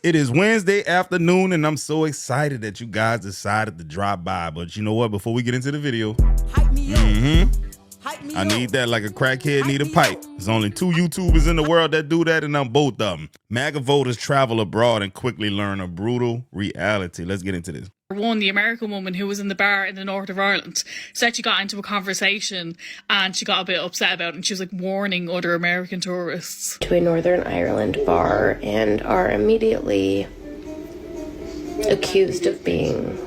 It is Wednesday afternoon, and I'm so excited that you guys decided to drop by. But you know what? Before we get into the video, Hype me up. Hype me I up. need that like a crackhead need a pipe. There's only 2 YouTubers in the world that do that, and I'm both of them. Maga voters travel abroad and quickly learn a brutal reality. Let's get into this. One, the American woman who was in the bar in the north of Ireland, said she got into a conversation and she got a bit upset about it, and she was like warning other American tourists. To a Northern Ireland bar and are immediately accused of being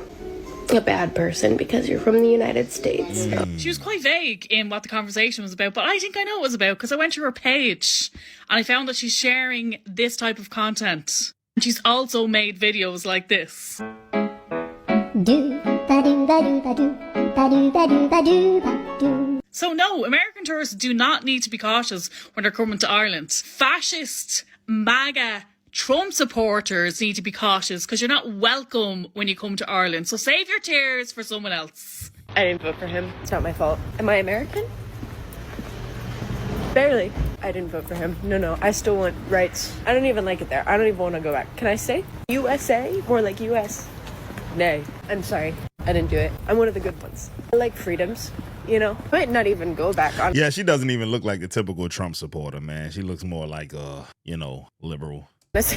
a bad person because you're from the United States. She was quite vague in what the conversation was about, but I think I know what it was about because I went to her page and I found that she's sharing this type of content. She's also made videos like this. So no, American tourists do not need to be cautious when they're coming to Ireland. Fascist, MAGA, Trump supporters need to be cautious because you're not welcome when you come to Ireland. So save your tears for someone else. I didn't vote for him. It's not my fault. Am I American? Barely. I didn't vote for him. No. I still want rights. I don't even like it there. I don't even want to go back. Can I say USA? More like US. Nay. I'm sorry. I didn't do it. I'm one of the good ones. I like freedoms, you know? I might not even go back on. Yeah, she doesn't even look like the typical Trump supporter, man. She looks more like liberal.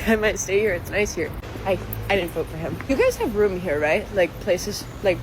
I might stay here. It's nice here. I didn't vote for him. You guys have room here, right? Like places, like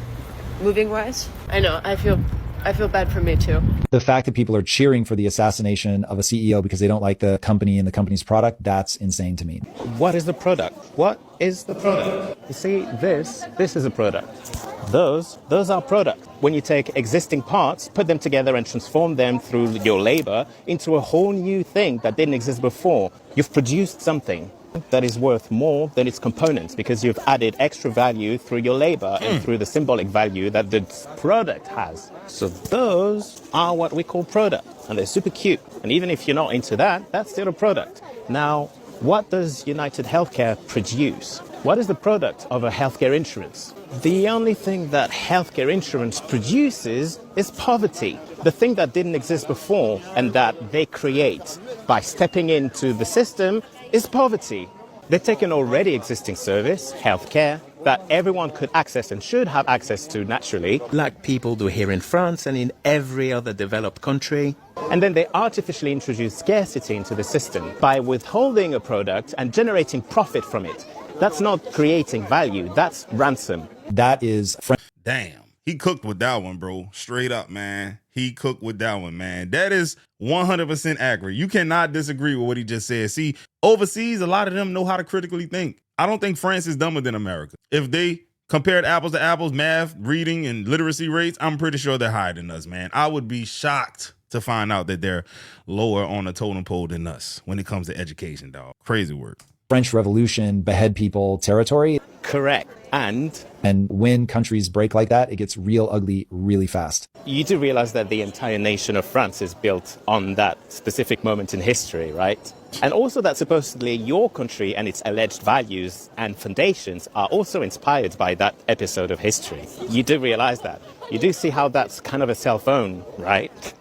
moving wise? I know. I feel bad for me too. The fact that people are cheering for the assassination of a CEO because they don't like the company and the company's product, that's insane to me. What is the product? What is the product? You see, this is a product. Those are product. When you take existing parts, put them together and transform them through your labor into a whole new thing that didn't exist before, you've produced something that is worth more than its components because you've added extra value through your labor and through the symbolic value that the product has. So those are what we call product, and they're super cute. And even if you're not into that, that's still a product. Now, what does United Healthcare produce? What is the product of a healthcare insurance? The only thing that healthcare insurance produces is poverty, the thing that didn't exist before and that they create by stepping into the system is poverty. They take an already existing service, healthcare, that everyone could access and should have access to naturally, like people do here in France and in every other developed country. And then they artificially introduce scarcity into the system by withholding a product and generating profit from it. That's not creating value, that's ransom. That is... Damn. He cooked with that one, bro. Straight up, man. He cooked with that one, man. That is 100% accurate. You cannot disagree with what he just said. See, overseas, a lot of them know how to critically think. I don't think France is dumber than America. If they compared apples to apples, math, reading, and literacy rates, I'm pretty sure they're higher than us, man. I would be shocked to find out that they're lower on the totem pole than us when it comes to education, dog. Crazy work. French Revolution, behead people territory. Correct. And when countries break like that, it gets real ugly really fast. you do realize that the entire nation of France is built on that specific moment in history, right? And also that supposedly your country and its alleged values and foundations are also inspired by that episode of history. You do realize that. You do see how that's kind of a cell phone, right?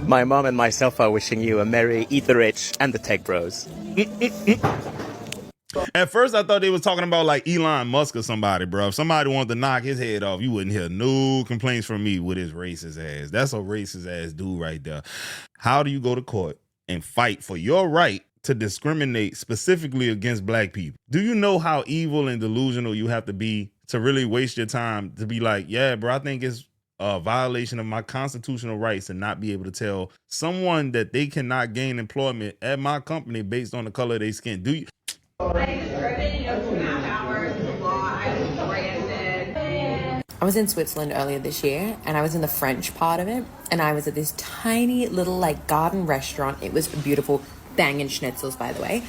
My mom and myself are wishing you a merry Eat the Rich and the Tech Bros. At first, I thought they was talking about like Elon Musk or somebody, bro. If somebody wanted to knock his head off, you wouldn't hear no complaints from me with his racist ass. That's a racist ass dude right there. How do you go to court and fight for your right to discriminate specifically against black people? Do you know how evil and delusional you have to be to really waste your time to be like, yeah, bro, I think it's a violation of my constitutional rights and not be able to tell someone that they cannot gain employment at my company based on the color of their skin? Do you? I was in Switzerland earlier this year and I was in the French part of it and I was at this tiny little like garden restaurant. It was beautiful, banging schnitzels by the way.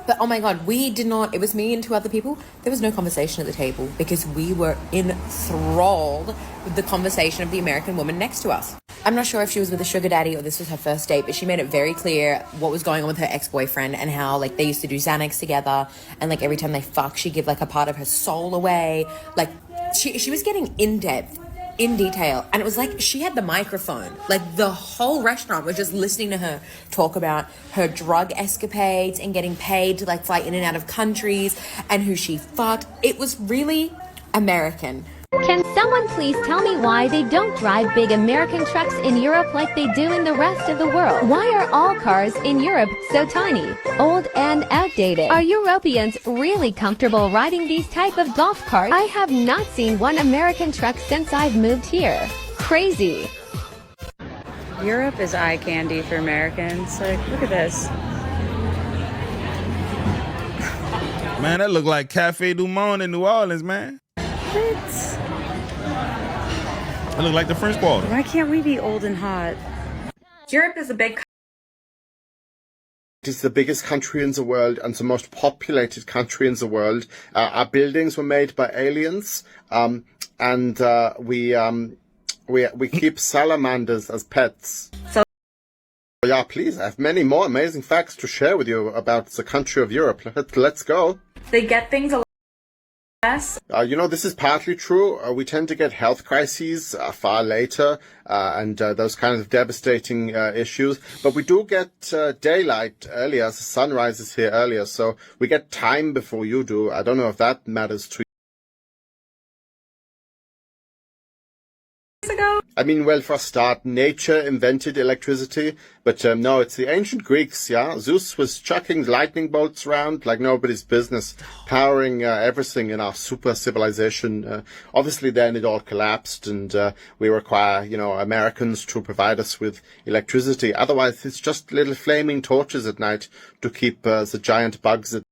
But oh my God, it was me and two other people. There was no conversation at the table because we were enthralled with the conversation of the American woman next to us. I'm not sure if she was with a sugar daddy or this was her first date, but she made it very clear what was going on with her ex-boyfriend and how like they used to do Xanax together and like every time they fuck, she'd give like a part of her soul away. Like she was getting in depth in detail. And it was like she had the microphone. Like the whole restaurant was just listening to her talk about her drug escapades and getting paid to like fly in and out of countries and who she fucked. It was really American. Can someone please tell me why they don't drive big American trucks in Europe like they do in the rest of the world? Why are all cars in Europe so tiny, old and outdated? Are Europeans really comfortable riding these type of golf carts? I have not seen one American truck since I've moved here. Crazy. Europe is eye candy for Americans. Like, look at this. Man, that look like Cafe Du Monde in New Orleans, man. What? That look like the French Quarter. Why can't we be old and hot? Europe is a big It is the biggest country in the world and the most populated country in the world. Our buildings were made by aliens, and we keep salamanders as pets. So yeah, please, I have many more amazing facts to share with you about the country of Europe. Let's go. They get things a lot less. This is partly true. We tend to get health crises far later and those kinds of devastating issues. But we do get daylight earlier. The sun rises here earlier. So we get time before you do. I don't know if that matters to you. I mean, well, for a start, nature invented electricity, but no, it's the ancient Greeks, yeah? Zeus was chucking lightning bolts around like nobody's business, powering everything in our super civilization. Obviously, then it all collapsed, and we require, Americans to provide us with electricity. Otherwise, it's just little flaming torches at night to keep the giant bugs at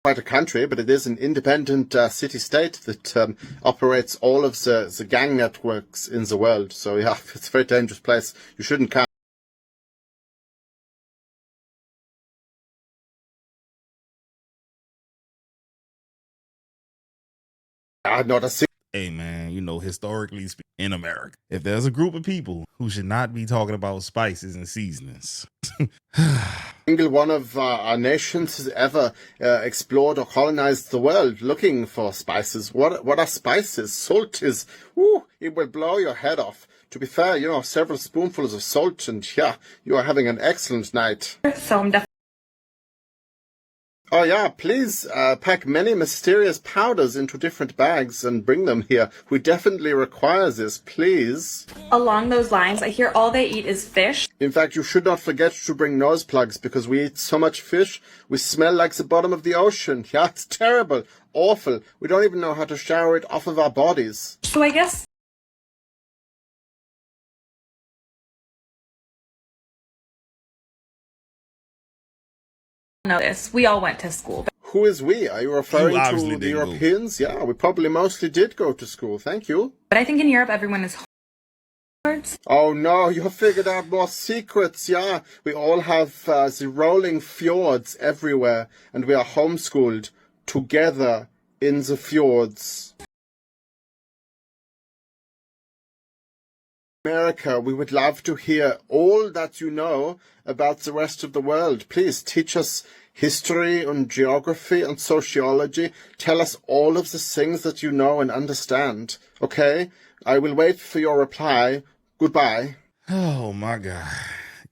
quite a country, but it is an independent city-state that operates all of the gang networks in the world. So yeah, it's a very dangerous place. You shouldn't come. Not a single. Hey man, historically speaking, in America, if there's a group of people who should not be talking about spices and seasonings, Single one of our nations has ever explored or colonized the world looking for spices. What are spices? Salt is, it will blow your head off. To be fair, several spoonfuls of salt and yeah, you are having an excellent night. So I'm definitely. Oh yeah, please pack many mysterious powders into different bags and bring them here. We definitely require this, please. Along those lines, I hear all they eat is fish. In fact, you should not forget to bring nose plugs because we eat so much fish, we smell like the bottom of the ocean. Yeah, it's terrible, awful. We don't even know how to shower it off of our bodies. So I guess know this. We all went to school. Who is we? Are you referring obviously to the didn't go. Europeans? Yeah, we probably mostly did go to school. Thank you. But I think in Europe everyone is Oh no, you figured out more secrets, yeah. We all have the rolling fjords everywhere, and we are homeschooled together in the fjords. America, we would love to hear all that you know about the rest of the world. Please teach us history and geography and sociology. Tell us all of the things that you know and understand. Okay? I will wait for your reply. Goodbye. oh my God,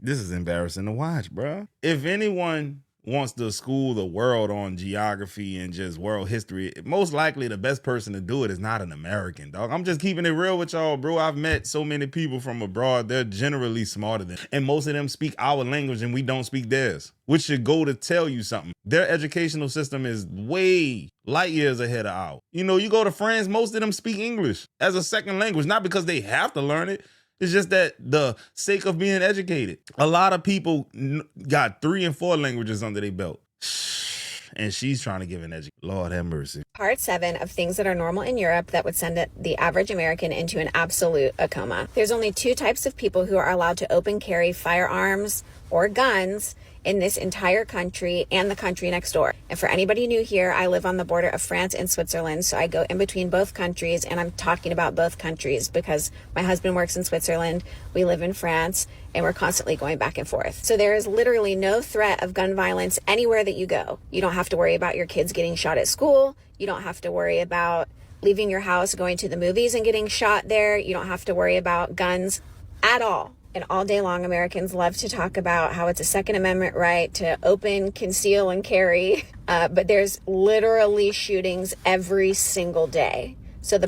this is embarrassing to watch, bro. If anyone wants to school the world on geography and just world history, most likely the best person to do it is not an American, dog. I'm just keeping it real with y'all, bro. I've met so many people from abroad. They're generally smarter than, and most of them speak our language and we don't speak theirs, which should go to tell you something. Their educational system is way light years ahead of ours. You go to France, most of them speak English as a second language, not because they have to learn it. It's just that the sake of being educated. A lot of people got 3 and 4 languages under their belt. And she's trying to give an education. Lord have mercy. Part 7 of things that are normal in Europe that would send the average American into an absolute coma. There's only 2 types of people who are allowed to open carry firearms or guns in this entire country and the country next door. And for anybody new here, I live on the border of France and Switzerland, so I go in between both countries, and I'm talking about both countries because my husband works in Switzerland, we live in France, and we're constantly going back and forth. So there is literally no threat of gun violence anywhere that you go. You don't have to worry about your kids getting shot at school. You don't have to worry about leaving your house, going to the movies and getting shot there. You don't have to worry about guns at all. And all day long, Americans love to talk about how it's a Second Amendment right to open, conceal, and carry. But there's literally shootings every single day. So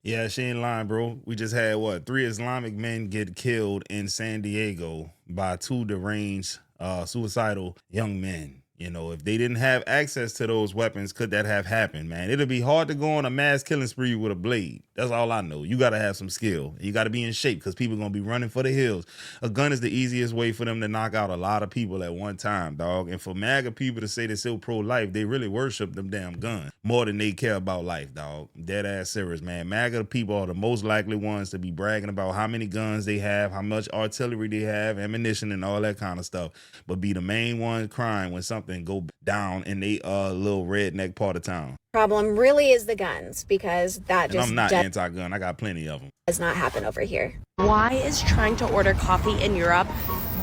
Yeah, she ain't lying, bro. We just had 3 Islamic men get killed in San Diego by 2 deranged, suicidal young men. You know, if they didn't have access to those weapons, could that have happened, man? It'll be hard to go on a mass killing spree with a blade. That's all I know. You got to have some skill. You got to be in shape because people going to be running for the hills. A gun is the easiest way for them to knock out a lot of people at one time, dog. And for MAGA people to say they're still pro-life, they really worship them damn guns more than they care about life, dog. Dead ass serious, man. MAGA people are the most likely ones to be bragging about how many guns they have, how much artillery they have, ammunition, and all that kind of stuff. But be the main one crying when something go down in they little redneck part of town. problem really is the guns, because that just I'm not anti-gun. I got plenty of them. Does not happen over here. Why is trying to order coffee in Europe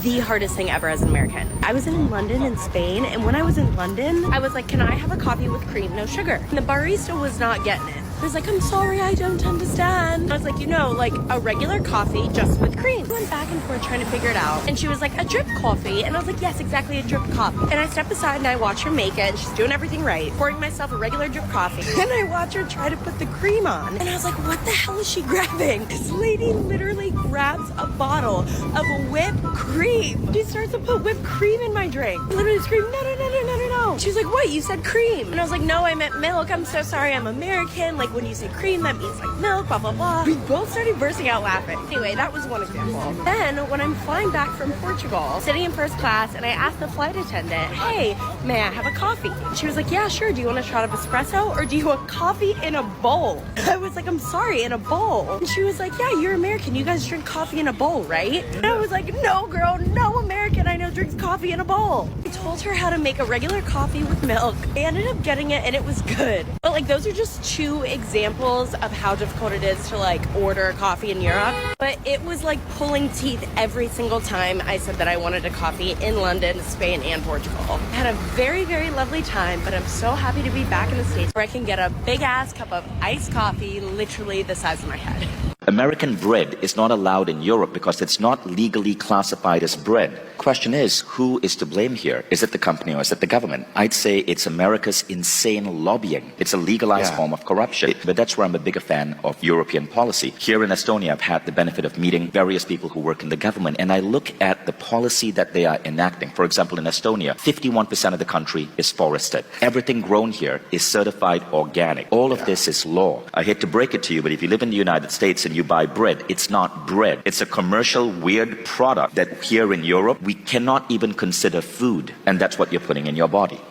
the hardest thing ever as an American? I was in London and Spain, and when I was in London, I was like, can I have a coffee with cream, no sugar? And the barista was not getting it. I was like, I'm sorry, I don't understand. I was like, you know, like a regular coffee just with cream. We went back and forth trying to figure it out. And she was like, a drip coffee. And I was like, yes, exactly, a drip coffee. And I step aside and I watch her make it, and she's doing everything right. Pouring myself a regular drip coffee. And I watch her try to put the cream on. And I was like, what the hell is she grabbing? This lady literally grabs a bottle of whipped cream. She starts to put whipped cream in my drink. I literally screamed, no, no, no, no, no, no, no. She's like, what? You said cream. And I was like, no, I meant milk. I'm so sorry, I'm American. Like, when you say cream, that means like milk, blah, blah, blah. We both started bursting out laughing. Anyway, that was one example. Then, when I'm flying back from Portugal, sitting in first class, and I asked the flight attendant, hey, may I have a coffee? She was like, yeah, sure. Do you want a shot of espresso, or do you want coffee in a bowl? I was like, I'm sorry, in a bowl. And she was like, yeah, you're American. You guys drink coffee in a bowl, right? And I was like, no, girl, no American I know drinks coffee in a bowl. I told her how to make a regular coffee with milk. I ended up getting it, and it was good. But like, those are just two examples of how difficult it is to like order coffee in Europe. But it was like pulling teeth every single time I said that I wanted a coffee in London, Spain, and Portugal. I had a very, very lovely time, but I'm so happy to be back in the States where I can get a big ass cup of iced coffee literally the size of my head. American bread is not allowed in Europe because it's not legally classified as bread. Question is, who is to blame here? Is it the company or is it the government? I'd say it's America's insane lobbying. It's a legalized form of corruption. But that's where I'm a bigger fan of European policy. Here in Estonia, I've had the benefit of meeting various people who work in the government, and I look at the policy that they are enacting. For example, in Estonia, 51% of the country is forested. Everything grown here is certified organic. All of this is law. I hate to break it to you, but if you live in the United States and you buy bread, it's not bread. It's a commercial, weird product that here in Europe, we cannot even consider food. And that's what you're putting in your body.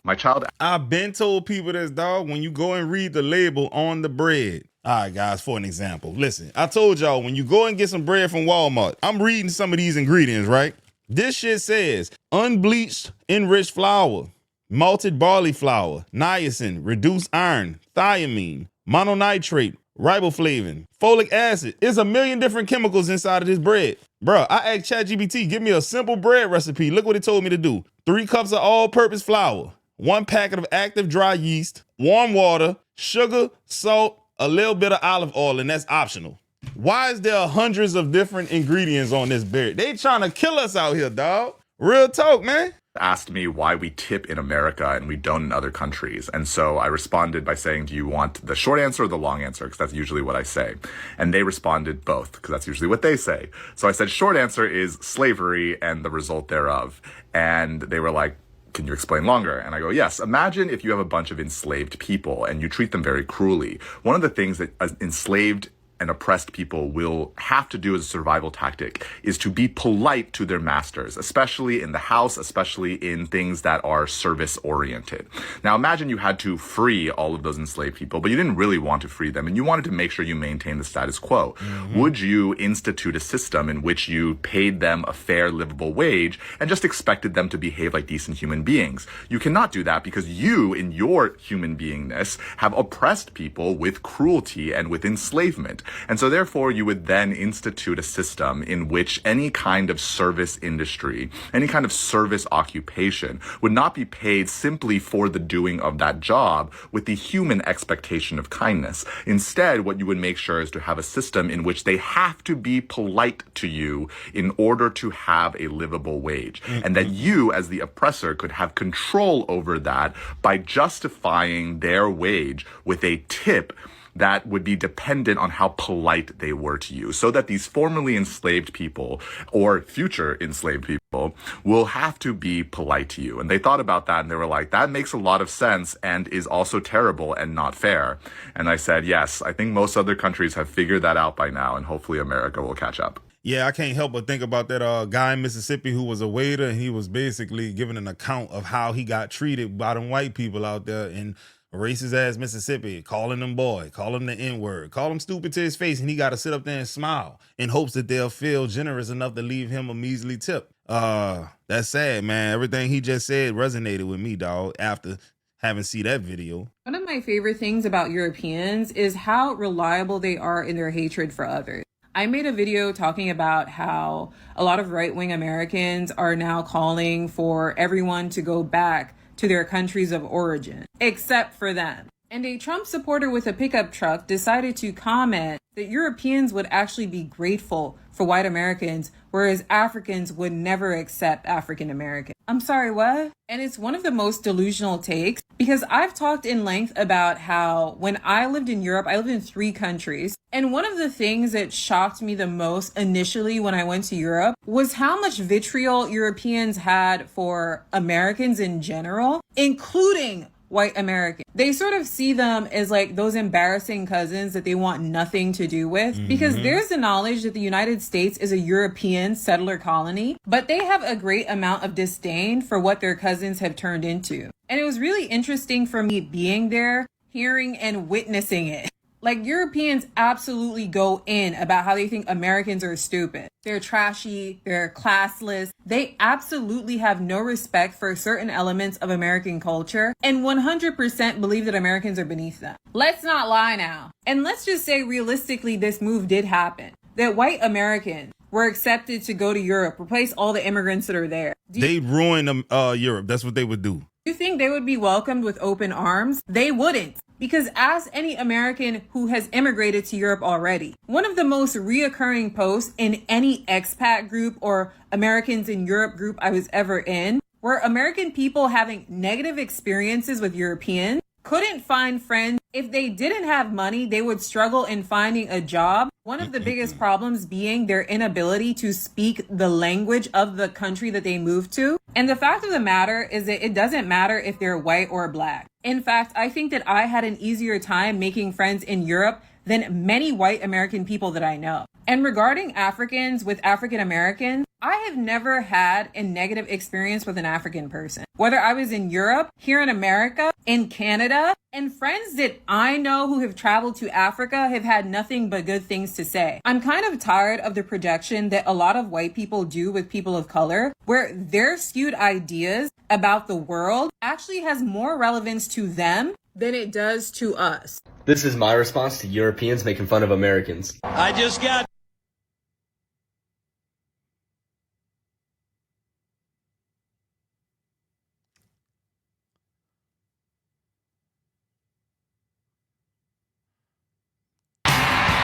I've been told people this, dog, when you go and read the label on the bread. All right, guys, for an example. Listen, I told y'all, when you go and get some bread from Walmart, I'm reading some of these ingredients, right? This shit says unbleached enriched flour, malted barley flour, niacin, reduced iron, thiamine, mononitrate, riboflavin, folic acid. There's a million different chemicals inside of this bread. Bruh, I asked ChatGPT, give me a simple bread recipe. Look what it told me to do. 3 cups of all-purpose flour, 1 packet of active dry yeast, warm water, sugar, salt, a little bit of olive oil, and that's optional. Why is there hundreds of different ingredients on this bread? They trying to kill us out here, dog. Real talk, man. Asked me why we tip in America and we don't in other countries. And so I responded by saying, do you want the short answer or the long answer? Because that's usually what I say. And they responded both, because that's usually what they say. So I said, short answer is slavery and the result thereof. And they were like, can you explain longer? And I go, yes. Imagine if you have a bunch of enslaved people and you treat them very cruelly. One of the things that enslaved and oppressed people will have to do as a survival tactic is to be polite to their masters, especially in the house, especially in things that are service oriented. Now imagine you had to free all of those enslaved people, but you didn't really want to free them and you wanted to make sure you maintain the status quo. Would you institute a system in which you paid them a fair, livable wage and just expected them to behave like decent human beings? You cannot do that because you, in your human beingness, have oppressed people with cruelty and with enslavement. And so therefore you would then institute a system in which any kind of service industry, any kind of service occupation would not be paid simply for the doing of that job with the human expectation of kindness. Instead, what you would make sure is to have a system in which they have to be polite to you in order to have a livable wage. And that you, as the oppressor, could have control over that by justifying their wage with a tip that would be dependent on how polite they were to you, so that these formerly enslaved people or future enslaved people will have to be polite to you. And they thought about that and they were like, that makes a lot of sense and is also terrible and not fair. And I said, yes, I think most other countries have figured that out by now, and hopefully America will catch up. Yeah, I can't help but think about that guy in Mississippi who was a waiter, and he was basically giving an account of how he got treated by them white people out there in racist ass Mississippi, calling them boy, calling him the N-word, call him stupid to his face, and he got to sit up there and smile in hopes that they'll feel generous enough to leave him a measly tip. That's sad, man. Everything he just said resonated with me, dog, after having seen that video. One of my favorite things about Europeans is how reliable they are in their hatred for others. I made a video talking about how a lot of right-wing Americans are now calling for everyone to go back to their countries of origin, except for them. And a Trump supporter with a pickup truck decided to comment that Europeans would actually be grateful for white Americans, whereas Africans would never accept African Americans. I'm sorry, what? And it's one of the most delusional takes, because I've talked in length about how when I lived in Europe, I lived in 3 countries. And one of the things that shocked me the most initially when I went to Europe was how much vitriol Europeans had for Americans in general, including white Americans. They sort of see them as like those embarrassing cousins that they want nothing to do with, because there's the knowledge that the United States is a European settler colony, but they have a great amount of disdain for what their cousins have turned into. And it was really interesting for me being there, hearing and witnessing it. Like, Europeans absolutely go in about how they think Americans are stupid. They're trashy, they're classless. They absolutely have no respect for certain elements of American culture and 100% believe that Americans are beneath them. Let's not lie now. And let's just say realistically this move did happen. That white Americans were accepted to go to Europe, replace all the immigrants that are there. They ruined Europe. That's what they would do. Do you think they would be welcomed with open arms? They wouldn't. Because ask any American who has immigrated to Europe already. One of the most reoccurring posts in any expat group or Americans in Europe group I was ever in were American people having negative experiences with Europeans, couldn't find friends. If they didn't have money, they would struggle in finding a job. One of the biggest problems being their inability to speak the language of the country that they moved to. And the fact of the matter is that it doesn't matter if they're white or black. In fact, I think that I had an easier time making friends in Europe than many white American people that I know. And regarding Africans with African Americans, I have never had a negative experience with an African person. Whether I was in Europe, here in America, in Canada, and friends that I know who have traveled to Africa have had nothing but good things to say. I'm kind of tired of the projection that a lot of white people do with people of color, where their skewed ideas about the world actually has more relevance to them than it does to us. This is my response to Europeans making fun of Americans. I just got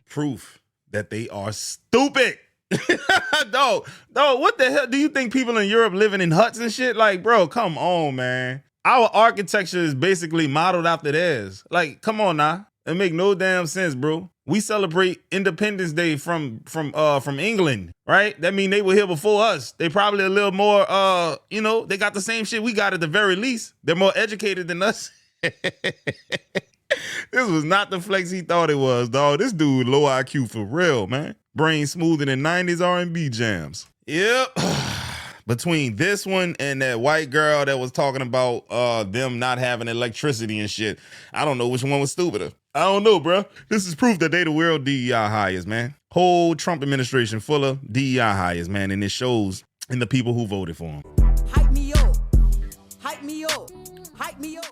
proof that they are stupid. No, what the hell? Do you think people in Europe living in huts and shit? Like, bro, come on, man. Our architecture is basically modeled after theirs. Like, come on now. It make no damn sense, bro. We celebrate Independence Day from England, right? That mean they were here before us. They probably a little more, they got the same shit we got at the very least. They're more educated than us. This was not the flex he thought it was, dog. This dude low IQ for real, man. Brain smoother than 90s R&B jams. Yep. Between this one and that white girl that was talking about them not having electricity and shit, I don't know which one was stupider. I don't know, bro. This is proof that they the world DEI hires, man. Whole Trump administration full of DEI hires, man, and it shows in the people who voted for him. Hype me up. Hype me up. Hype me up.